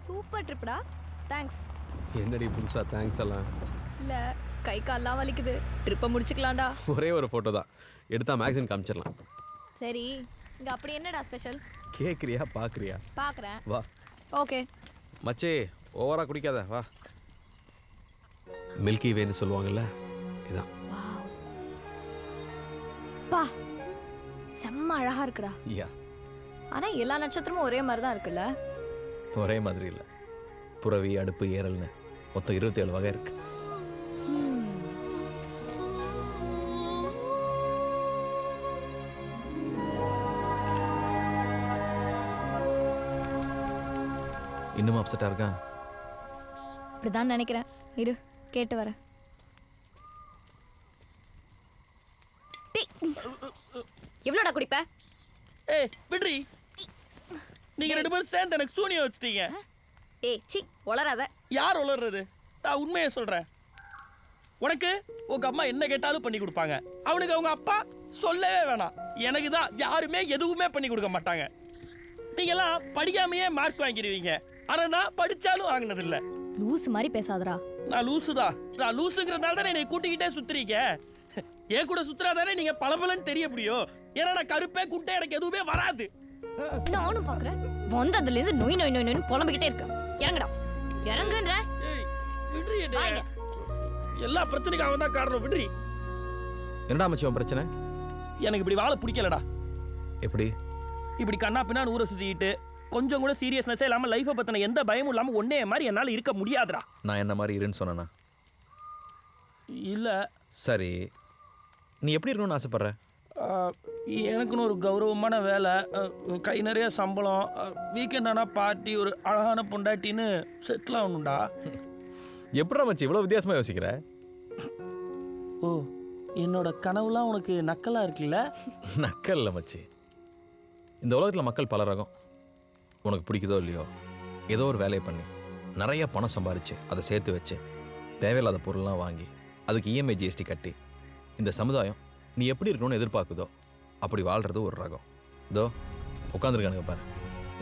Super ட்ரிப்டா. Thanks. என்னடி புதுசா thanks எல்லாம்? இல்ல கை கால்லாம் வலிக்குது. ட்ரிப்பை முடிச்சுக்கலாம்டா. ஒரே ஒரு ஃபோட்டோ தான் எடுத்தா மேக்ஸின் காமிச்சிடலாம். சரி, இங்க அப்படி என்னடா ஸ்பெஷல்? கேட்குறியா பார்க்குறியா? பார்க்குறேன். வா. ஓகே. மச்சி ஓவரா குடிக்காத வா. மில்கி வேன்னு சொல்லுவாங்கல்ல, இதான். பா செம்ம அழகா இருக்குடா. யா. ஆனா எல்லா நட்சத்திரமும் ஒரே மாதிரி தான் இருக்குல்ல? ஒரே மாதிரி இல்லை. புறவி, அடுப்பு, ஏரல்னு மொத்தம் 27 வகை இருக்கு. இன்னும் அப்செட்டா இருக்கான்? அப்படிதான் நினைக்கிறேன். இரு கேட்டு வரேன். எவ்வளோடா குடிப்ப? ஏய் விட்ரி, நீங்க ரெண்டு பேரும் சேர்ந்து எனக்கு சூனியம் வச்சிட்டீங்க. ஏய் சி உளறாத. யார் உளறது? நான் உண்மையை சொல்றேன். உனக்கு உங்க அம்மா என்ன கேட்டாலும் பண்ணி கொடுப்பாங்க. அவனுக்கு அவங்க அப்பா சொல்லவே வேணாம். எனக்கு தான் யாருமே எதுவுமே பண்ணி கொடுக்க மாட்டாங்க. நீங்கெல்லாம் படிக்காமையே மார்க் வாங்கிடுவீங்க. ஆனா நான் படிச்சாலும் வாங்கினது இல்ல. லூஸ் மாதிரி பேசாதடா. நான் லூசுதான். நான் லூசுங்கிறதால தானே என்னை கூட்டிக்கிட்டே சுத்துறீங்க. ஏன் கூட சுத்துறாதானே நீங்க பளபளன்னு தெரிய முடியும். ஏன்னா நான் கருப்பே குட்டை, எனக்கு எதுவுமே வராது. நானும் பாக்குறேன். வந்ததுல இருந்து நோய் நோய் நோய் நோய்னு புலம்பிக்கிட்டே இருக்க. இறங்குடா. இறங்குன்ற. ஏய் விட்ரி, எல்லா பிரச்சனைக்கும் அவன் தான் காரணம். விட்ரி. என்னடா மச்சி உன் பிரச்சனை? எனக்கு இப்படி வாழ பிடிக்கலடா. எப்படி? இப்படி கண்ணா பின்னான்னு ஊரை சுத்திக்கிட்டு கொஞ்சம் கூட சீரியஸ்னஸே இல்லாம லைஃபை பத்தின எந்த பயமும் இல்லாம ஒன்னே மாதிரி என்னால இருக்க முடியாதுடா. நான் என்ன மாதிரி இருன்னு சொன்னேனா? இல்ல. சரி, நீ எப்படி இருக்கணும்னு ஆசைப்படுற? எனக்குன்னு ஒரு கௌரவமான வேலை, கை நிறைய சம்பளம், வீக்கெண்ட் ஆனால் பார்ட்டி, ஒரு அழகான பொண்டாட்டின்னு செட்டில் ஆகணும்டா. எப்படா மச்சி இவ்வளோ வித்தியாசமாக யோசிக்கிற? ஓ, என்னோட கனவுலாம் உனக்கு நக்கலாக இருக்குல்ல? நக்கல் இல்லை மச்சி. இந்த உலகத்தில் மக்கள் பல ரகம். உனக்கு பிடிக்குதோ இல்லையோ, ஏதோ ஒரு வேலையை பண்ணி நிறைய பணம் சம்பாரிச்சு அதை சேர்த்து வச்சு தேவையில்லாத பொருள்லாம் வாங்கி அதுக்கு இஎம்ஐ ஜிஎஸ்டி கட்டி இந்த சமுதாயம் நீ எப்படி இருக்கணும்னு எதிர்பார்க்குதோ அப்படி வாழ்கிறது ஒரு ரகம். இதோ உட்காந்துருக்கானுங்க பாரு,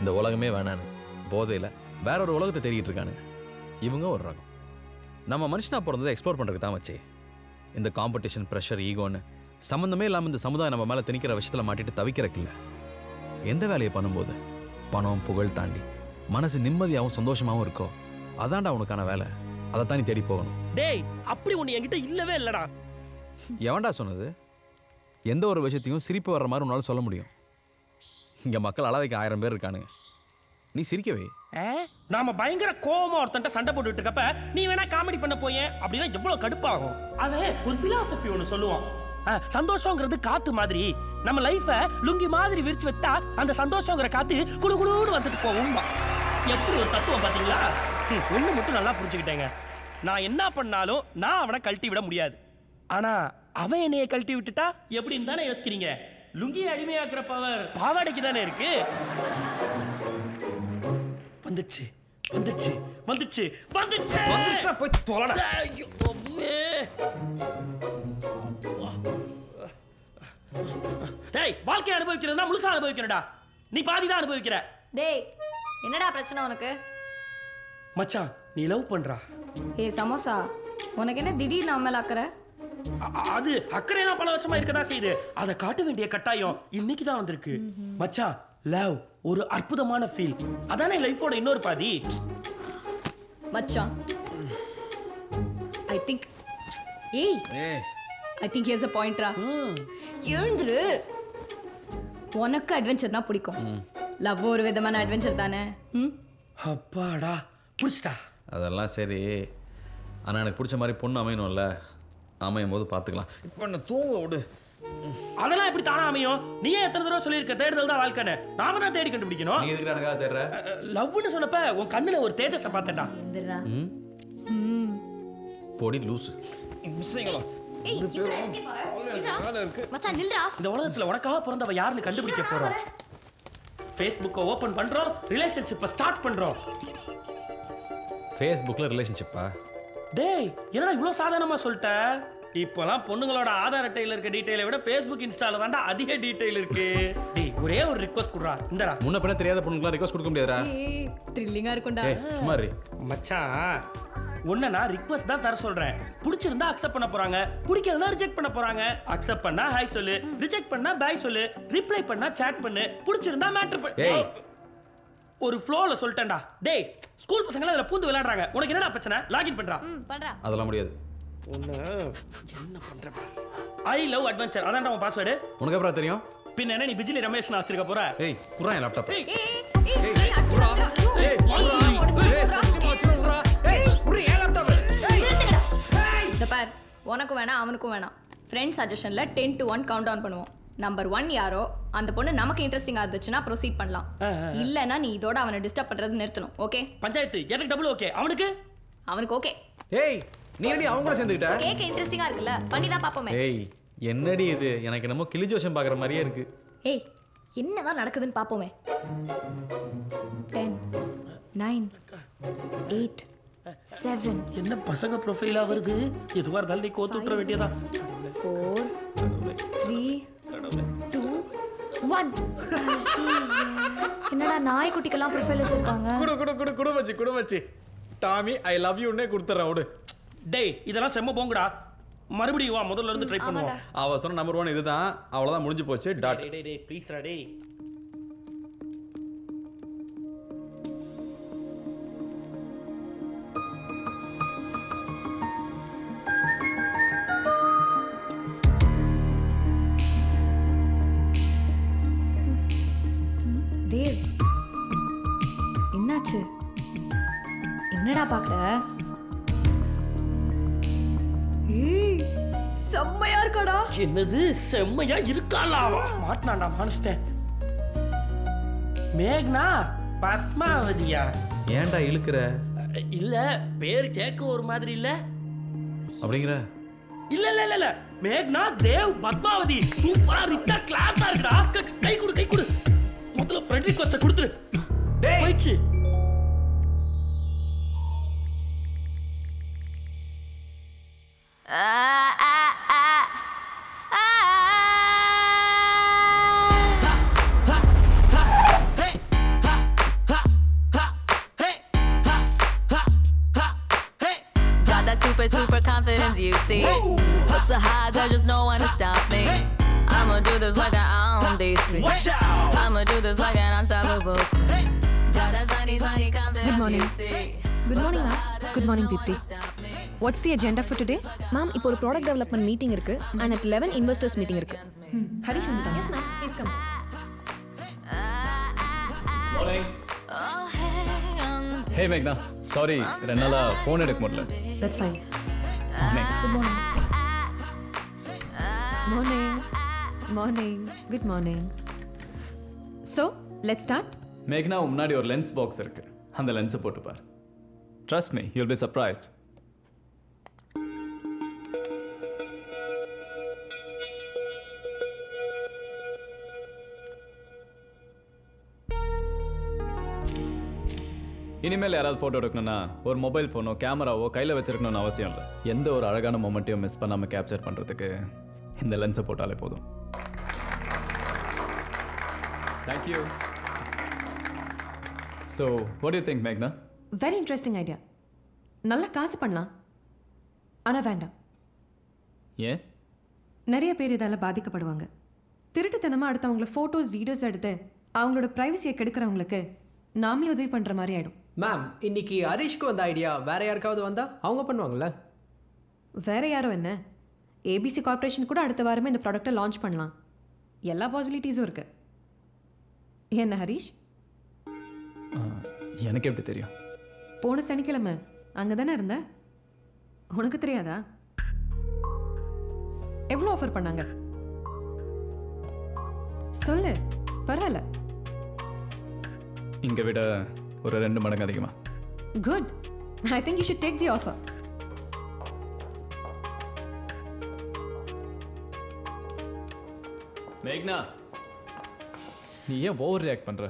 இந்த உலகமே வேணான்னு போதையில் வேற ஒரு உலகத்தை தேடிட்டு இருக்கானுங்க. இவங்க ஒரு ரகம். நம்ம மனுஷனாக பிறந்ததை எக்ஸ்ப்ளோர் பண்ணுறதுக்கு தான் வச்சு இந்த காம்படிஷன், ப்ரெஷர், ஈகோன்னு சம்மந்தமே இல்லாமல் இந்த சமுதாயம் நம்ம மேலே திணிக்கிற விஷயத்தில் மாட்டிட்டு தவிக்கிறக்கில்ல. எந்த வேலையை பண்ணும்போது பணம், புகழ் தாண்டி மனசு நிம்மதியாகவும் சந்தோஷமாகவும் இருக்கோ அதான்டா உனக்கான வேலை. அதை தான் நீ தேடி போகணும். டேய், அப்படி ஒன்று என்கிட்ட இல்லவே இல்லடா. எவன்டா சொன்னது? எந்த ஒரு விஷயத்தையும் சிரிப்பு வர்ற மாதிரி உன்னால சொல்ல முடியும். இங்கே மக்கள் அளவைக்கு 1000 பேர் இருக்கானுங்க. நீ சிரிக்கவே. நாம பயங்கர கோவமா ஒருத்தன்ட்ட சண்டை போட்டுட்டு இருக்கப்ப நீ வேணா காமெடி பண்ண போயேன் அப்படின்னா எவ்வளவு கடுப்பாகும். அவன் ஒரு பிலாசபி ஒன்று சொல்லுவான். சந்தோஷங்கிறது காத்து மாதிரி. நம்ம லைஃபை லுங்கி மாதிரி விரிச்சு வச்சா அந்த சந்தோஷங்கிற காத்து குடு குடுன்னு வந்துட்டு போகும். எப்படி ஒரு தத்துவம் பாத்தீங்களா? ஒண்ணு மட்டும் நல்லா புரிஞ்சுக்கிட்டேங்க. நான் என்ன பண்ணாலும் நான் அவனை கழட்டி விட முடியாது. ஆனா அவன் என்னைய கழட்டி விட்டுட்டா எப்படின்னு தானே யோசிக்கிறீங்க? லுங்கி அடிமையாக்குற பவர் பாவாடைக்கு தானே இருக்கு. வந்துச்சு வந்துச்சு வந்துச்சு வந்துச்சு வந்துச்சுடா, போய் தொலைடா. ஐயோ, அம்மே. டேய், வாழ்க்கை அனுபவிக்கிறதா முழுசா அனுபவிக்கிறடா. நீ பாதி தான் அனுபவிக்கிற. டேய் என்னடா பிரச்சனை உனக்கு? மச்சான், நீ லவ் பண்றா. ஏய் சமோசா, உனக்கு என்ன திடீர்னு அம்மேல அக்கறை? அது அக்கறையெல்லாம் பல வருஷமா இருக்கதான் செய்யுது. அதை காட்ட வேண்டிய கட்டாயம் இன்னைக்கு தான் வந்திருக்கு. மச்சான், லவ் ஒரு அற்புதமான ஃபீல். அதானே லைஃபோட இன்னொரு பாதி. மச்சான், I think I think here's a point ரா. எழுந்துரு. உனக்கு அட்வென்ச்சர்னா பிடிக்கும். லவ் ஒரு விதமான அட்வென்ச்சர் தானே? அப்பாடா, புடிச்சிட்டா. அதெல்லாம் சரி, ஆனால் எனக்கு பிடிச்ச மாதிரி பொண்ணு அமையணும்ல. அமையும் போது பார்த்துக்கலாம். இப்போ என்ன தூங்க விடு. அதெல்லாம் எப்படி தானா அமையும்? நீயே எத்தனை தடவை சொல்லியிருக்க தேடுதல் தான் வாழ்க்கைன்னு. நாம தான் தேடி கண்டுபிடிக்கணும். நீ எதுக்கு எனக்காக தேடுற? லவ்னு சொன்னப்ப உன் கண்ணுல ஒரு தேஜஸை பார்த்தேன்டா. எந்திரா. பொடி லூசு. மச்சான் நில்றா. இந்த உலகத்துல உனக்காக பிறந்தவ யாருன்னு கண்டுபிடிக்க போறோம். ஃபேஸ்புக்கை ஓபன் பண்றோம், ரிலேஷன்ஷிப்பை ஸ்டார்ட் பண்றோம். ஃபேஸ்புக்கில் ரிலேஷன்ஷிப்பா? டேய், என்னடா இவ்வளோ சாதாரணமா சொல்லிட்ட? இப்போலாம் பொண்ணுங்களோட ஆதார் அட்டையில் இருக்க டீட்டெயிலை விட ஃபேஸ்புக் இன்ஸ்டால தான்டா அதிக டீட்டெயில் இருக்கு. டேய் ஒரே ஒரு ரிக்வஸ்ட் குடுறா, இந்தடா. முன்ன பின்ன தெரியாத பொண்ணுங்களா ரிக்வஸ்ட் கொடுக்க முடியாதா? ஏய் த்ரில்லிங்கா இருக்கும்டா. சும்மா இரு. மச்சான் உன்னை நான் ரிக்வஸ்ட் தான் தர சொல்றேன். பிடிச்சிருந்தா அக்செப்ட் பண்ண போறாங்க, பிடிக்கலனா ரிஜெக்ட் பண்ண போறாங்க. அக்செப்ட் பண்ணா ஹாய் சொல்லு, ரிஜெக்ட் பண்ணா பாய் சொல்லு, ரிப்ளை பண்ணா சாட் பண்ணு, பிடிச்சிருந்தா மேட்டர் பண்ணு. ஏய் ஒரு ஃப்ளோல சொல்லிட்டேன்டா. டேய் ஸ்கூல் பசங்க அதுல பூந்து விளையாடுறாங்க, உனக்கு என்னடா பிரச்சனை? லாகின் பண்றா. பண்றா. அதெல்லாம் முடியாது. ஒண்ணு என்ன பண்ற பாரு. ஐ லவ் அட்வென்ச்சர் அதான்டா உன் பாஸ்வேர்டு. உனக்கு எப்பறம் தெரியும்? பின்ன என்ன நீ பிஜிலி ரமேஷ் நான் வச்சிருக்க போற? ஏய் குறா என் லேப்டாப். ஏய் ஏய் அடிச்சுடா. ஏய் சத்தியமா வச்சிருடா. ஏய் குறா என் லேப்டாப். இந்த பார், உனக்கு வேணாம் அவனுக்கும் வேணாம். ஃப்ரெண்ட் சஜஷன்ல 10 to 1 கவுண்ட் டவுன் பண்ணுவோம். நம்பர் 1 யாரோ அந்த பொண்ணு நமக்கு இன்ட்ரெஸ்டிங்கா இருந்துச்சுன்னா ப்ரொசீட் பண்ணலாம். இல்லனா நீ இதோட அவனை டிஸ்டர்ப் பண்றது நிறுத்தணும். ஓகே? பஞ்சாயத்து எனக்கு டபுள் ஓகே. அவனுக்கு ஓகே. ஏய் நீ ஏன்டி அவங்க கூட சேர்ந்துக்கிட்ட? கேக்க இன்ட்ரெஸ்டிங்கா இருக்குல்ல, பண்ணி தான் பாப்போமே. ஏய் என்னடி இது? எனக்கு என்னமோ கிளி ஜோஷம் பார்க்குற மாதிரியே இருக்கு. ஏய் என்னதான் நடக்குதுன்னு பாப்போமே. 10 9 8 7 என்ன பசங்க ப்ரொஃபைலா வருது? எதுவா இருந்தாலும் நீ கோத்து விட்டுற வேண்டியதா. 4 3 2 1. என்னடா நாய்க்குட்டிக்கெல்லாம் ப்ரொஃபைல் வச்சிருக்காங்க. குடு மச்சி. டாமி ஐ லவ் யூன்னே கொடுத்துறேன் விடு. டேய் இதெல்லாம் செம்ம போங்கடா. மறுபடியும் வா, முதல்ல இருந்து ட்ரை பண்ணுவோம். அவ சொன்ன நம்பர் 1 இதுதான். அவ்வளவுதான் முடிஞ்சு போச்சு. டாட். டேய் ப்ளீஸ் டா டேய். தேவ் என்னாச்சு? என்னடா பாக்குற? ஏய் செம்மையா இருக்கடா. என்னது செம்மையா இருக்காளாவா? மாட்டனாடா மனுஷன். மேக்னா பத்மாவதியா? ஏன்டா இழுக்கிற? இல்ல பேர் கேட்க ஒரு மாதிரி இல்ல அப்படிங்கிற? இல்ல மேக்னா தேவ் பத்மாவதி சூப்பரா ரிச்சா கிளாஸா இருக்குடா. கை கொடு. முதல்ல ஃப்ரெண்ட் ரிக்வெஸ்ட் கொடுத்துரு. டேய் போயிடுச்சு. Got that super confidence, you see. What's so high, there's just no one to stop me. I'ma do this like I'm on the street. I'ma do this like an unstoppable. Got that sunny confidence, Good morning. you see. Good morning, ma'am. Good morning, Deepthi. Stop me. What's the agenda for today? Ma'am இப்போ ஒரு product development meeting இருக்கு and at 11 investors meeting இருக்கு. ஹரிஷ் வந்துட்டாங்க. Yes ma'am please come. Oh, hey, ஹே மேக்னா, sorry 2 நாளா phone எடுக்க முடியல. That's fine. Morning. Good morning. So, let's start. மேக்னா முன்னாடி ஒரு லென்ஸ் பாக்ஸ் இருக்கு. அந்த லென்ஸை போட்டு பார். Trust me, you'll be surprised. இனிமேல் யாராவது ஃபோட்டோ எடுக்கணும்னா ஒரு மொபைல் ஃபோனோ கேமராவோ கையில் வச்சிருக்கணும்னு அவசியம் இல்லை. எந்த ஒரு அழகான மொமெண்ட்டையும் மிஸ் பண்ணாமல் கேப்சர் பண்ணுறதுக்கு இந்த லென்ஸை போட்டாலே போதும். Thank you. So what you think மேக்னா? Very interesting idea. நல்ல காசு பண்ணலாம். ஆனால் வேண்டாம். ஏன்? நிறைய பேர் இதால் பாதிக்கப்படுவாங்க. திருட்டுத்தனமாக அடுத்தவங்கள ஃபோட்டோஸ் வீடியோஸ் எடுத்து அவங்களோட ப்ரைவசியை கெடுக்கிறவங்களுக்கு நாமளே உதவி பண்ணுற மாதிரி ஆகிடும். மேம் இன்னைக்கு ஹரிஷ்க்கு வந்த ஐடியா வேற யாருக்காவது வந்தா அவங்க பண்ணுவாங்கல்ல? வேற யாரோ என்ன, ஏபிசி கார்ப்பரேஷன் கூட அடுத்த வாரமே இந்த ப்ராடக்டை லான்ச் பண்ணலாம். எல்லா பாசிபிலிட்டிஸும் இருக்கு. என்ன ஹரிஷ்? எனக்கு எப்படி தெரியும்? போன சனிக்கிழமை அங்கே தானே இருந்த, உனக்கு தெரியாதா? எவ்வளோ ஆஃபர் பண்ணாங்க சொல்லு, பரவாயில்ல. இங்கே விட ஒரு 2 மடங்கு அதிகமா. Good. I think you should take the offer. மேக்னா, நீ ஏன் ஓவர் ரியாக்ட் பண்ற?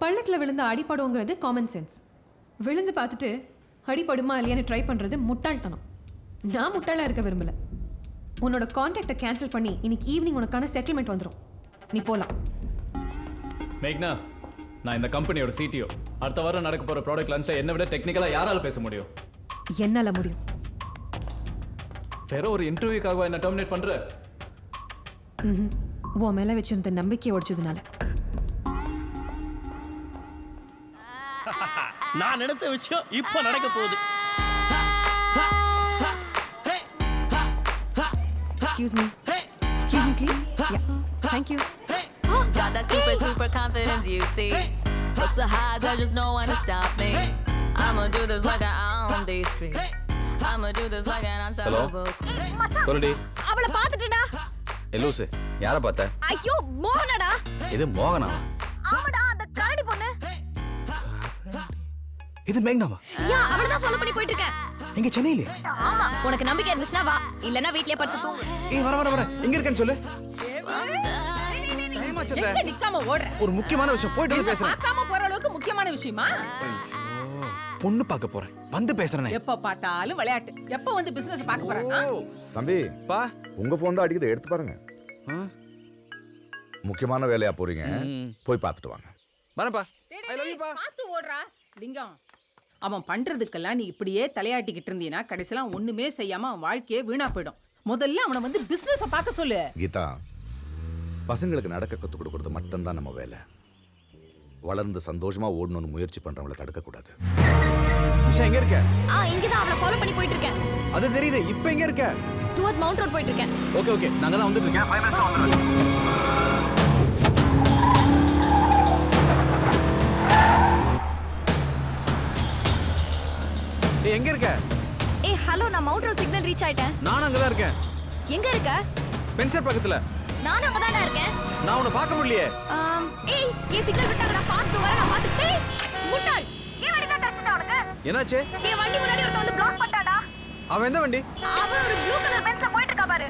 பள்ளத்தில் விழுந்து அடிப்படுங்கிறது காமன் சென்ஸ். விழுந்து பார்த்துட்டு அடிப்படுமா இல்லையான்னு ட்ரை பண்ணுறது முட்டாள்தனம். நான் முட்டாளாக இருக்க விரும்பல. உன்னோட கான்ட்ராக்டை கேன்சல் பண்ணி இன்னைக்கு ஈவினிங் உனக்கான செட்டில்மெண்ட் வந்துடும். நீ போகலாம். மேக்னா, நான் இந்த கம்பெனியோட சிடிஓ. அடுத்த வாரம் நடக்க போகிற ப்ராடக்ட் லான்ச்சில் என்னை விட டெக்னிக்கலாக யாரால பேச முடியும்? என்னால் முடியும். வேற ஒரு இன்டர்வியூக்காக என்ன டெர்மினேட் பண்ணுற? உன் மேலே வச்சிருந்த நம்பிக்கையை உடைச்சதுனால. நான் நினைச்ச விஷயம் இப்போ நடக்க போகுது. Excuse me, please. Yeah, thank you. Got that super confidence, you see. Look so high, there's just no one to stop me. I'ma do this like I'm on the street. I'ma do this like an unstoppable. சொல்லுடி. அவளை பார்த்துட்டேடா. எல்லூசு, யாரை பார்த்த? ஐயோ மோகனடா. இது மோகனா? ஆமாடா, அந்த கரடி பொண்ணு. இது மேக்னாவா? யா, அவளை தான் ஃபாலோ பண்ணி போயிட்டு இருக்கேன். எங்க சென்னையில? ஆமா, உனக்கு நம்பிக்கை இருந்துச்சுனா வா, இல்லனா வீட்லயே படுத்து தூங்கு. ஏய் வர எங்க இருக்கேன்னு சொல்லு. எங்க நிக்காம ஓடுற? ஒரு முக்கியமான விஷயம் போயிட்டு வந்து பேசுறேன். பார்க்காம போற அளவுக்கு முக்கியமான விஷயமா? பொண்ணு பார்க்க போறேன், வந்து பேசுறேனே. எப்ப பார்த்தாலும் விளையாட்டு. எப்ப வந்து பிசினஸ் பார்க்க போறாங்க? தம்பி பா, உங்க போன் தான் அடிக்குது, எடுத்து பாருங்க. முக்கியமான வேலையா போறீங்க, போய் பார்த்துட்டு வாங்க. வரேன்ப்பா. டேய், I love you, பா. பார்த்து ஓடுறா லிங்கம். அவன் பண்றதுக்கெல்லாம் நீ இப்படியே தலையாட்டிக்கிட்டு இருந்தீனா கடைசில ஒண்ணுமே செய்யாம அவன் வாழ்க்கையே வீணா போயிடும். முதல்ல அவனை வந்து பிசினஸ பார்க்க சொல்லு. கீதா, பசங்களுக்கு நடக்க கற்றுக் கொடுக்கறது மட்டும்தான் நம்ம வேலை. வளர்ந்து சந்தோஷமா ஓடணும்னு முயற்சி பண்றவங்களை தடுக்க கூடாது. நிஷா எங்க இருக்க? இங்க தான் அவளை ஃபாலோ பண்ணி போயிட்டு இருக்கேன். அது தெரியுது. இப்போ எங்க இருக்க? டுவர்ட்ஸ் மவுண்ட் ரோட் போயிட்டு இருக்கேன். ஓகே நாங்க தான் வந்துட்டு இருக்கேன். 5 மினிட்ஸ்ல வந்துடுறேன். ஏய் எங்க இருக்க? ஏய் ஹலோ, நான் மவுண்ட் ரோட் சிக்னல் ரீச் ஆயிட்டேன். நானும் அங்க தான் இருக்கேன். எங்க இருக்க? ஸ்பென்சர் பக்கத்துல. நானும் அங்க தான இருக்கேன். நான் உன்னை பார்க்க முடியலையே. ஏய் ஏன் சிக்னல் விட்டாங்கடா, பார்த்து வர. நான் பார்த்துட்டே. முட்டாள், ஏன் வண்டி தான் டச்சுடா உனக்கு? என்னாச்சு? என் வண்டி முன்னாடி ஒருத்தன் வந்து பிளாக் பண்ணிட்டாடா. அவன் எந்த வண்டி? அவன் ஒரு ப்ளூ கலர் பென்ஸ்ல போயிட்டு இருக்கா பாரு.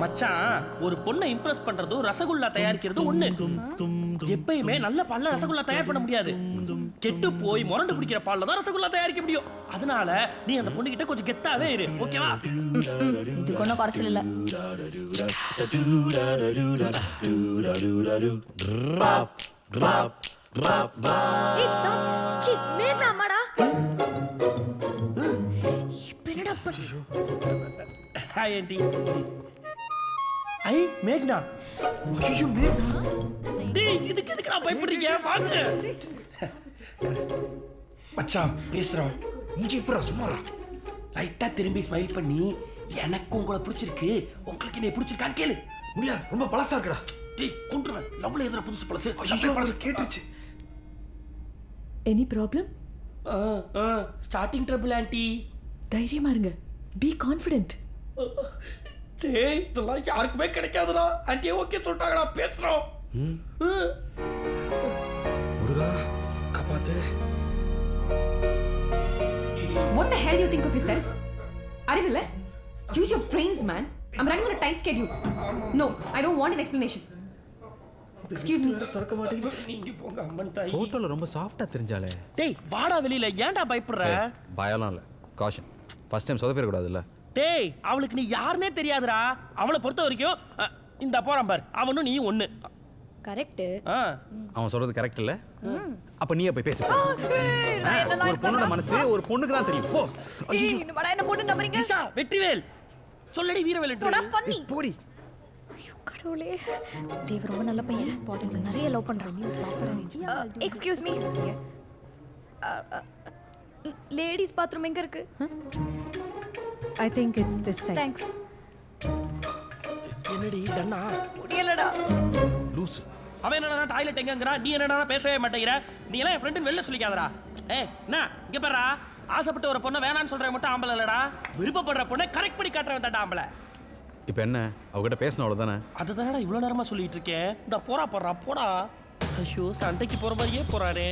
மச்சான், ஒரு பொண்ணை இம்ப்ரெஸ் பண்றதும் ரசகுல்லா தயாரிக்கிறது ஒண்ணு. எப்பயுமே நல்ல பால்ல ரசகுல்லா தயார் பண்ண முடியாது. கெட்டு போய் முரண்டு குடிக்கிற பால்ல தான் ரசகுல்லா தயாரிக்க முடியும். அதனால நீ அந்த பொண்ணு கிட்ட கொஞ்சம் கெத்தாவே இரு, ஓகேவா? இது கொன்ன குறைச்சல் இல்ல. Hi aunty. ஐ மேக்னா. ஐயோ மேக்னா. டேய் இதுக்கு எதுக்கு நான் பயப்படுறீங்க? வாங்க. மச்சான் பேசுறோம். இஞ்சி இப்பறா சும்மாடா. லைட்டா திரும்பி ஸ்மைல் பண்ணி எனக்கு உங்களை பிடிச்சிருக்கு உங்களுக்கு என்ன பிடிச்சிருக்கான்னு கேளு. முடியாது, ரொம்ப பழசா இருக்குடா. டேய் கொன்றுவேன். லவ்ல எதுல புதுசு பழசு? ஐயோ, கேட்டுச்சு. Any problem? Starting trouble anti. தைரியமா இருங்க. Be confident. டேய் இதெல்லாம் யாருக்குமே கிடைக்காதுடா. ஆன்ட்டி ஓகே சொல்லிட்டாங்கடா, பேசுறோம். முருகா காப்பாத்து. What the hell do you think of yourself? அறிவில்ல? Use your brains, man. I'm running on a tight schedule. No, I don't want an explanation. Excuse me. திறக்க மாட்டேங்குது. நீங்க போங்க அம்மன் தாய். ஃபோட்டோல ரொம்ப சாஃப்டா தெரிஞ்சாலே. டேய் வாடா வெளியில, ஏன்டா பயப்படுற? பயம்லாம் இல்லை, காஷன். First time சொதப்பிடக்கூடாதுல்ல. டேய் அவளுக்கு நீ யாருனே தெரியாதுடா. அவளை பொறுத்த வரைக்கும் இந்த போறான் பார், அவனும் நீ ஒண்ணு. கரெக்ட். அவன் சொல்றது கரெக்ட் இல்ல? அப்ப நீயே போய் பேசு. ஒரு பொண்ணோட மனசு ஒரு பொண்ணுக்கு தான் தெரியும். போ. இந்த வடை என்ன போட்டு நம்பறீங்க? நிஷா, வெற்றிவேல் சொல்லடி வீரவேல் தொட என்று. பண்ணி. போடி. ஐயோ கடவுளே, தேவ் ரொம்ப நல்ல பையன். பாட்டில நிறைய லவ் பண்றான். Excuse me. லேடிஸ் பாத்ரூம் எங்க இருக்கு? I think it's this side. Thanks. என்னடி தண்ணா? முடியலடா. லூசு. அவன் என்னடா டாய்லெட் எங்கங்கறா, நீ என்னடா பேசவே மாட்டேங்கற? நீ எல்லாம் என் ஃப்ரெண்ட் வெளில சொல்லிக்காதடா. என்ன இங்க பாருடா, ஆசைப்பட்டு ஒரு பொண்ணை வேணான்னு சொல்றவன் மட்டும் ஆம்பளை இல்லடா. விருப்பப்படுற பொண்ணை கரெக்ட் பண்ணி காட்டுறவன் தான்டா ஆம்பளை. இப்போ என்ன அவகிட்ட பேசணும் அவ்வளோதானே? அதுதானடா இவ்வளோ நேரமா சொல்லிட்டு இருக்கேன். இந்த போறா போடுறா போடா. ஐயோ சண்டைக்கு போற மாதிரியே போறாரே.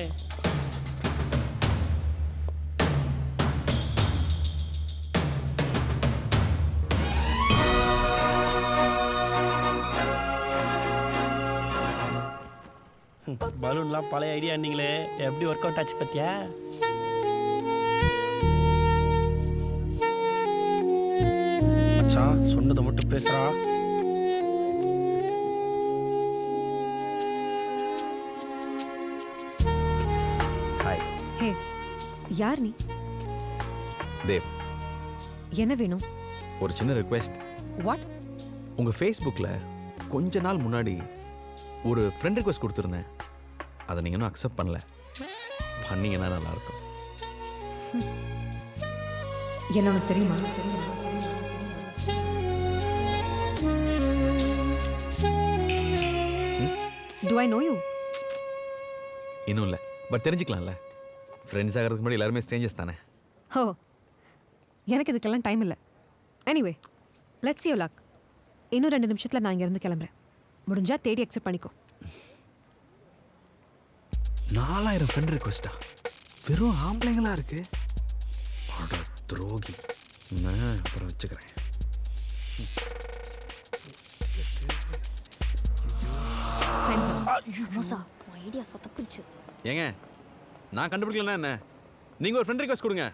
பலூன்லாம் பழைய ஐடியா இருந்தீங்களே, எப்படி ஒர்க் அவுட் ஆச்சு பத்தியா? மச்சான் சொன்னதை மட்டும் பேசுறா. ஹாய். Hey, யார் நீ? தேவ், என்ன வேணும்? ஒரு சின்ன ரிக்வெஸ்ட். What? உங்கள் ஃபேஸ்புக்கில் கொஞ்ச நாள் முன்னாடி ஒரு ஃப்ரெண்ட் ரிக்வெஸ்ட் கொடுத்துருந்தேன். அதை நீங்கள் இன்னும் அக்செப்ட் பண்ணல. பண்ணீங்கன்னா நல்லாயிருக்கும். என்ன உனக்கு தெரியுமா? Do I know you? இன்னும் இல்லை, பட் தெரிஞ்சுக்கலாம்ல. ஃப்ரெண்ட்ஸ் ஆகிறதுக்கு முன்னாடி எல்லாருமே ஸ்ட்ரேஞ்சர்ஸ் தானே. ஓ, எனக்கு இதுக்கெல்லாம் டைம் இல்லை. Anyway, let's you luck. இன்னும் 2 நிமிஷத்தில் நான் இங்கேருந்து கிளம்புறேன். முடிஞ்சா தேடி அக்செப்ட் பண்ணிக்கோ. 4000 ஃப்ரெண்ட் ரிக்வெஸ்டா? வெறும் ஆம்பளைங்களா இருக்கு. அட துரோகி. நான் அப்புறம் வச்சுக்கிறேன். சமோசா ஐடியா சொத்தப்பிடிச்சு. ஏங்க, நான் கண்டுபிடிக்கலன்னா என்ன? நீங்கள் ஒரு ஃப்ரெண்ட் ரிக்வெஸ்ட் கொடுங்க,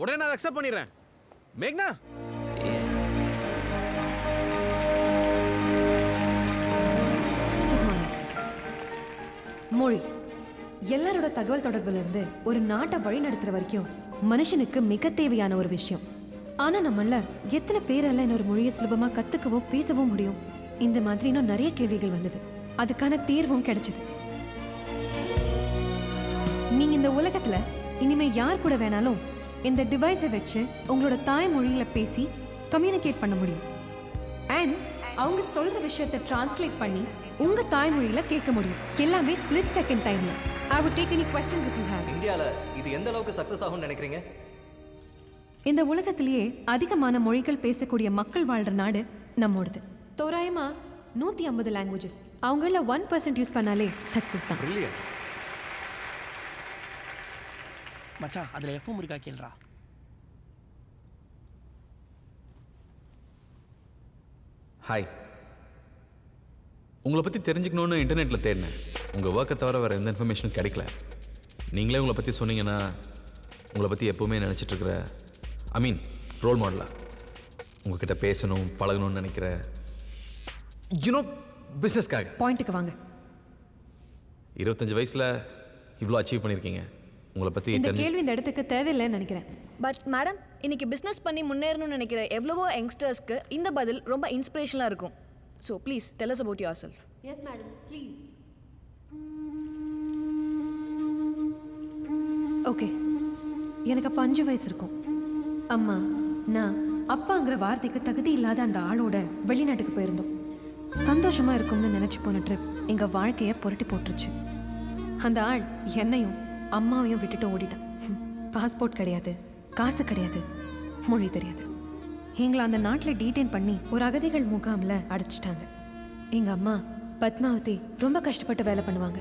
உடனே நான் அக்செப்ட் பண்ணிடுறேன். மேக்னா, மொழி எல்லாரோட தகவல் தொடர்புல இருந்து ஒரு நாட்டை வழி நடத்துற வரைக்கும் மனுஷனுக்கு மிக தேவையான ஒரு விஷயம். ஆனா நம்மள எத்தனை பேரெல்லாம் இன்னொரு மொழியை சுலபமா கத்துக்கவோ பேசவோ முடியும்? இந்த மாதிரி இன்னும் நிறைய கேள்விகள் வந்தது. அதுக்கான தீர்வும் கிடைச்சது. நீங்க இந்த உலகத்துல இனிமே யார் கூட வேணாலும் இந்த டிவைஸை வச்சு உங்களோட தாய்மொழியில பேசி கம்யூனிகேட் பண்ண முடியும். அண்ட் அவங்க சொல்ற விஷயத்தை டிரான்ஸ்லேட் பண்ணி உங்க தாய்மொழியில கேட்க முடியும். எல்லாமே ஸ்பிளிட் செகண்ட் டைம்ல. I would take any questions if you have. இந்தியால இது எந்த அளவுக்கு சக்சஸ் ஆகும்னு நினைக்கிறீங்க? இந்த உலகத்திலேயே அதிகமான மொழிகள் பேசக்கூடிய மக்கள் வாழ்ற நாடு நம்மோடது. தோராயமா 150 லாங்குவேஜஸ். அவங்கள 1% யூஸ் பண்ணாலே சக்சஸ் தான். பிரில்லியன்ட். மச்சான் அதுல எஃப்எம் இருக்கா கேளுடா. ஹாய். உங்களை பற்றி தெரிஞ்சுக்கணுன்னு இன்டர்நெட்டில் தேடினேன். உங்கள் ஒர்க்கை தவிர வேறு எந்த இன்ஃபர்மேஷனும் கிடைக்கல. நீங்களே உங்களை பற்றி சொன்னீங்கன்னா உங்களை பற்றி எப்போவுமே நினச்சிட்ருக்கிற, ஐ மீன் ரோல் மாடலாக உங்ககிட்ட பேசணும் பழகணும்னு நினைக்கிற, யூனோ பிஸ்னஸ்க்காக. பாயிண்ட்டுக்கு வாங்க. 25 வயசில் இவ்வளோ அச்சீவ் பண்ணியிருக்கீங்க. உங்களை பற்றி இந்த கேள்வி இந்த இடத்துக்கு தேவையில்லைன்னு நினைக்கிறேன். பட் மேடம், இன்னைக்கு பிஸ்னஸ் பண்ணி முன்னேறணும்னு நினைக்கிற எவ்வளவோ யங்ஸ்டர்ஸ்க்கு இந்த பதில் ரொம்ப இன்ஸ்பிரேஷனாக இருக்கும். So please tell us about your self. Yes madam, please. Okay, எனக்கு அப்போ 5 வயசு இருக்கும். அம்மா நான் அப்பாங்கிற வார்த்தைக்கு தகுதி இல்லாத அந்த ஆளோட வெளிநாட்டுக்கு போயிருந்தோம். சந்தோஷமா இருக்கும்னு நினைச்சு போன ட்ரிப் எங்க வாழ்க்கைய புரட்டி போட்டுருச்சு. அந்த ஆள் என்னையும் அம்மாவையும் விட்டுட்டு ஓடிட்டான். பாஸ்போர்ட் கிடையாது, காசு கிடையாது, மொழி தெரியாது. எங்களை அந்த நாட்டில் டீடைன் பண்ணி ஒரு அகதிகள் முகாமில் அடைச்சிட்டாங்க. எங்கள் அம்மா பத்மாவதி ரொம்ப கஷ்டப்பட்டு வேலை பண்ணுவாங்க.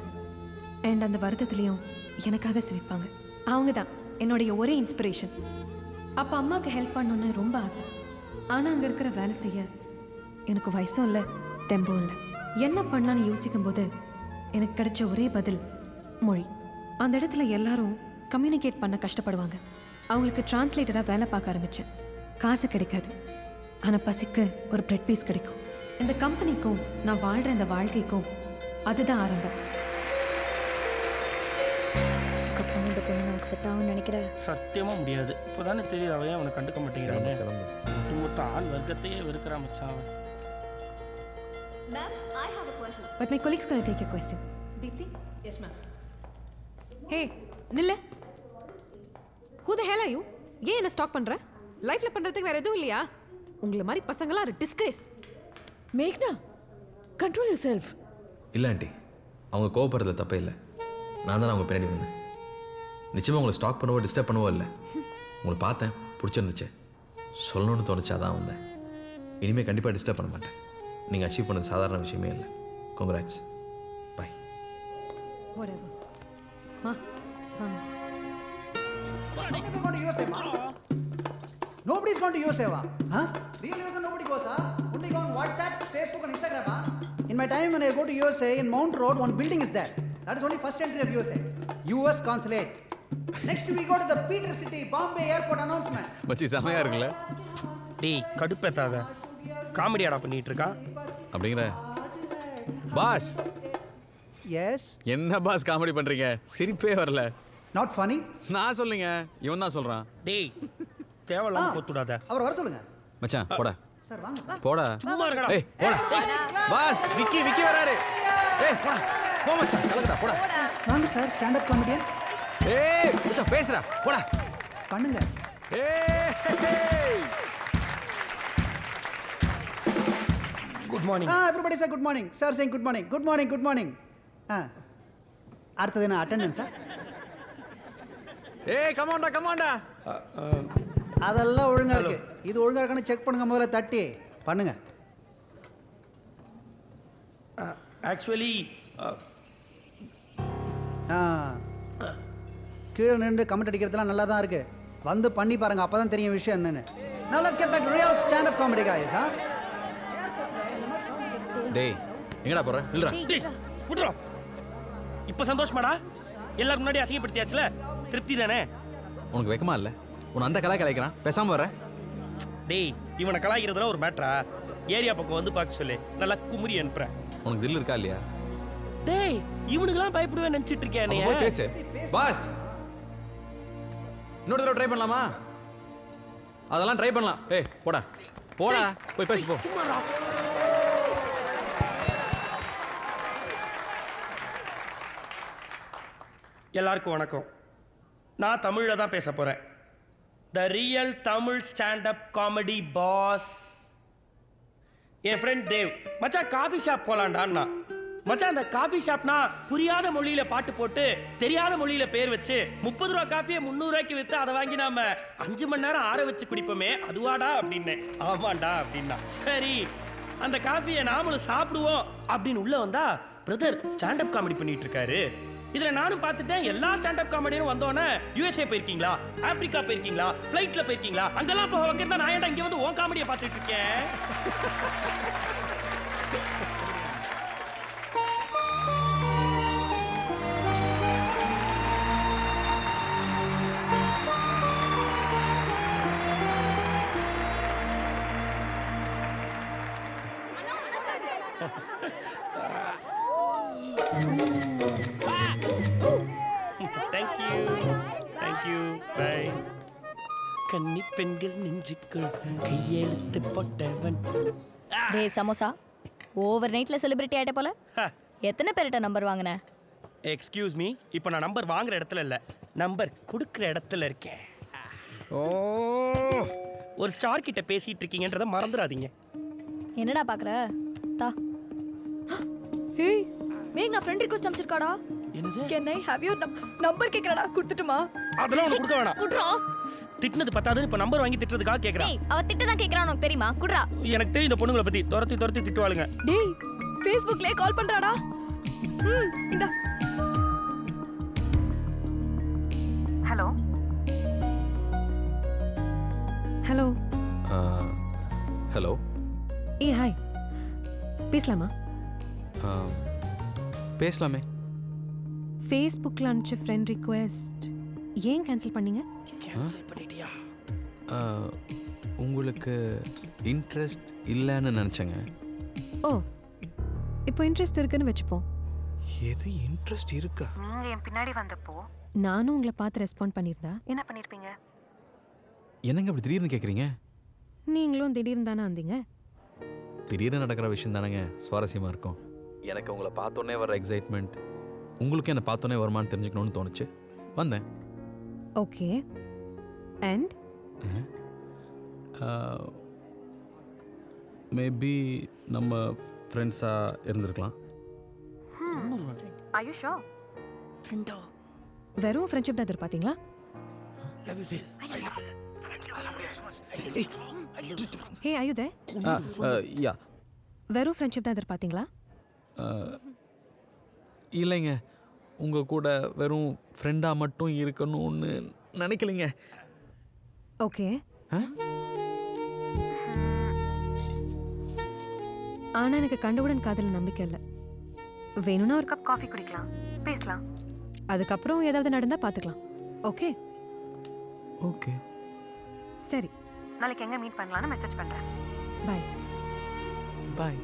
அண்ட் அந்த வருத்தத்துலேயும் எனக்காக சிரிப்பாங்க. அவங்க தான் என்னுடைய ஒரே இன்ஸ்பிரேஷன். அப்போ அம்மாவுக்கு ஹெல்ப் பண்ணணுன்னு ரொம்ப ஆசை. ஆனால் அங்கே இருக்கிற வேலை செய்ய எனக்கு வயசும் இல்லை, தெம்பும் இல்லை. என்ன பண்ணலான்னு யோசிக்கும் போது எனக்கு கிடைச்ச ஒரே பதில் மொழி. அந்த இடத்துல எல்லாரும் கம்யூனிகேட் பண்ண கஷ்டப்படுவாங்க. அவங்களுக்கு டிரான்ஸ்லேட்டராக வேலை பார்க்க ஆரம்பித்தேன். காசு கிடைக்காது, ஆனால் பசிக்கு ஒரு பிரெட் பீஸ் கிடைக்கும். இந்த கம்பெனிக்கும் நான் வாழ்கிற இந்த வாழ்க்கைக்கும் அதுதான் ஆரம்பம். அப்புறம் இந்த பொண்ணு நமக்கு செட் ஆகும்னு நினைக்கிறேன். சத்தியமா முடியாது. இப்போதானே தெரியுது அவன் அவனை கண்டுக்க மாட்டேங்கிறானே. ஒட்டுமொத்த ஆள் வர்க்கத்தையே வெறுக்கிறா மச்சான் அவன். Ma'am, I have a question. But my colleague's going to take your question. Deepthi? Yes, ma'am. Hey, நில்ல. Who the hell are you? ஏன் என்ன ஸ்டாக் பண்ற? லைஃப்ல பண்றதுக்கு வேற எதுவும் இல்லையா? உங்களை மாதிரி பசங்களாம் ஒரு டிஸ்கிரேஸ். மேக்னா, control yourself. இல்லை ஆண்டி, அவங்க கோவப்படுறது தப்பே இல்லை. நான் தான் அவங்க பின்னாடி வந்தேன். நிச்சயமாக உங்களை ஸ்டாக் பண்ணவோ டிஸ்டர்ப் பண்ணவோ இல்லை. உங்களை பார்த்தேன், பிடிச்சிருந்துச்சு, சொல்லணும்னு தோணுச்சா தான் வந்தேன். இனிமேல் கண்டிப்பாக டிஸ்டர்ப் பண்ண மாட்டேன். நீங்கள் அச்சீவ் பண்ணது சாதாரண விஷயமே இல்லை. கங்க்ராட்ஸ். பை. Whatever. Ma, வாமா. Nobody's going to USA, huh? Real USA nobody goes, huh? Only go on WhatsApp, Facebook and Instagram, huh? In my time when I go to USA, in Mount Road, one building is there. That is only first entry of USA. US consulate. Next we go to the Peter City, Bombay airport announcement. மச்சி செமையாக இருக்குல்ல? டேய் கடுப்பேத்தாத. காமெடியாடா பண்ணிட்டு இருக்கான். அப்படிங்கிற pass. Yes. என்ன pass comedy பண்ணுறீங்க? சிரிப்பே வரல. Not funny? நான் சொல்லுங்க, இவன் தான் சொல்கிறான். டேய் தேவலாம் கொத்துடாத. அவர் வர சொல்லுங்க. மச்சான் போடா. சார் வாங்க சார். போடா. சும்மா இருக்கடா. ஏய் போடா. பாஸ் விக்கி வராரு. ஏய் போடா. போ மச்சான், கலக்கடா போடா. வாங்க சார், ஸ்டாண்ட் அப் காமெடியன். ஏய் மச்சான் பேசுடா. போடா. பண்ணுங்க. ஏய். Good morning. Everybody say good morning. Sir saying good morning. Good morning, good morning. அடுத்தது என்ன அட்டெண்டன்ஸா? ஏய் கமாண்டா. அதெல்லாம் ஒழுங்கா இருக்கு. இது ஒழுங்கா இருக்கான்னு செக் பண்ணுங்க, முதல்ல தட்டி பண்ணுங்க. ஆக்சுவலி கீழே நின்று கமெண்ட் அடிக்கிறதுலாம் நல்லா தான் இருக்கு. வந்து பண்ணி பாருங்க, அப்பதான் தெரியும் விஷயம் என்னன்னு. Now let's get back to real stand up comedy guys, huh? டேய் எங்கடா போற? இல்லடா. டேய் விட்றா. இப்போ சந்தோஷமாடா? எல்லாரும் முன்னாடி அசிங்கப்படுத்தியாச்சுல, திருப்தி தானே? உனக்கு வெக்கமா இல்லை? உன்னை அந்த கலாய்க்கிறான், பேசாமல் வர. டேய் இவனை கலாய்க்கிறதுல ஒரு மேட்ரா? ஏரியா பக்கம் வந்து பார்க்க சொல்லு, நல்லா குமுறி அனுப்புறேன். உனக்கு தில் இருக்கா இல்லையா? டேய் இவனுக்குலாம் பயப்படுவேன் நினச்சிட்டு இருக்கேன். அப்ப போய் பேசு. பாஸ் இன்னொரு தடவை ட்ரை பண்ணலாமா? அதெல்லாம் ட்ரை பண்ணலாம். ஏய் போடா போய் பேசி போ. எல்லாருக்கும் வணக்கம். நான் தமிழில் தான் பேச போகிறேன். The real Tamil stand up comedy boss. என் ஃப்ரெண்ட் தேவ் மச்சான் காஃபி ஷாப் போகலான்டான்னா. மச்சான் அந்த காஃபி ஷாப்னா புரியாத மொழியில் பாட்டு போட்டு தெரியாத மொழியில் பேர் வச்சு 30 ரூபா காஃபியை 300 ரூபாய்க்கு விற்று அதை வாங்கி நாம 5 மணி நேரம் ஆற வச்சு குடிப்போமே, அதுவாடா அப்படின்னு. ஆமாண்டா அப்படின்னா. சரி அந்த காஃபியை நாமளும் சாப்பிடுவோம் அப்படின்னு உள்ள வந்தா பிரதர் ஸ்டாண்டப் காமெடி பண்ணிட்டு இருக்காரு. இதில் நானும் பார்த்துட்டேன். எல்லா ஸ்டாண்டப் காமெடியும் வந்தோன்னே USA போயிருக்கீங்களா, ஆப்பிரிக்கா போயிருக்கீங்களா, ஃப்ளைட்டில் போயிருக்கீங்களா, அங்கெல்லாம் போக வைக்கிறதா நான் ஏன்டா இங்கே வந்து உன் காமெடியை பார்த்துட்டு இருக்கேன். Thank you bye. கன்னி பெண்கள் நெஞ்சுக்குள் கையெழுத்து போட்டவன். டேய் சமோசா, ஓவர் நைட்ல செலிபிரிட்டி ஆயிட்ட போல. எத்தனை பேர்கிட்ட நம்பர் வாங்கின? எக்ஸ்கியூஸ் மீ, இப்போ நான் நம்பர் வாங்குற இடத்துல இல்லை, நம்பர் கொடுக்குற இடத்துல இருக்கேன். ஓ ஒரு ஸ்டார் கிட்ட பேசிட்டு இருக்கீங்கன்றதை மறந்துடாதீங்க. என்னடா பார்க்குற? தா. ஏய் மேக் நான் ஃப்ரெண்ட் ரிக்வெஸ்ட் அனுப்பிச்சிருக்காடா. என்னது? Can I have your number கேக்குறடா, கொடுத்துட்டுமா? அதெல்லாம் உனக்கு கொடுக்க வேணாம். குட்ரா. திட்டினது பத்தாது, இப்ப நம்பர் வாங்கி திட்டுறதுக்காக கேக்குறேன். டேய் அவ திட்ட தான் கேக்குறான், உனக்கு தெரியுமா? குட்ரா. எனக்கு தெரியும் இந்த பொண்ணுங்களை பத்தி துரத்தி துரத்தி திட்டுவாளுங்க. டேய் ஃபேஸ்புக்லயே கால் பண்றாடா. இந்த ஹலோ ஹலோ ஹலோ. ஏ ஹாய், பேசலாமா? பேசலாமே. ஃபேஸ்புக்கில் அனுப்பிச்ச ஃப்ரெண்ட் ரிக்வெஸ்ட் ஏன் கேன்சல் பண்ணீங்க? கேன்சல் பண்ணிட்டியா? உங்களுக்கு இன்ட்ரெஸ்ட் இல்லைன்னு நினச்சேங்க. ஓ, இப்போ இன்ட்ரெஸ்ட் இருக்குன்னு வச்சுப்போம். எது இன்ட்ரெஸ்ட் இருக்கா? நீங்க என் பின்னாடி வந்தப்போ நானும் உங்களை பார்த்து ரெஸ்பாண்ட் பண்ணியிருந்தா என்ன பண்ணியிருப்பீங்க? என்னங்க அப்படி திடீர்னு கேட்குறீங்க? நீங்களும் திடீர்னு தானே வந்தீங்க. திடீர்னு நடக்கிற விஷயம் தானேங்க சுவாரஸ்யமாக இருக்கும். எனக்கு உங்களை பார்த்தோன்னே வர எக்ஸைட்மெண்ட் உங்களுக்கு என்னை பார்த்தோன்னே வருமானு தெரிஞ்சுக்கணும்னு தோணுச்சு, வந்தேன். ஓகே, அண்ட் மேபி நம்ம ஃப்ரெண்ட்ஸாக இருந்திருக்கலாம். are you sure? வெறும் ஃப்ரெண்ட்ஷிப் தான் எதிர்பார்த்தீங்களா? ஹே are you there? யா. வெறும் ஃப்ரெண்ட்ஷிப் தான் எதிர்பார்த்தீங்களா? இல்லைங்க, உங்கள் கூட வெறும் ஃப்ரெண்டாக மட்டும் இருக்கணும்னு நினைக்கலைங்க. ஓகே, ஆனால் எனக்கு கண்டவுடன் காதல் நம்பிக்கை இல்லை. வேணும்னா ஒரு கப் காஃபி குடிக்கலாம், பேசலாம், அதுக்கப்புறம் ஏதாவது நடந்தால் பார்த்துக்கலாம். ஓகே ஓகே சரி, நாளைக்கு எங்கே மீட் பண்ணலான்னு மெசேஜ் பண்ணுறேன். பாய் பாய்.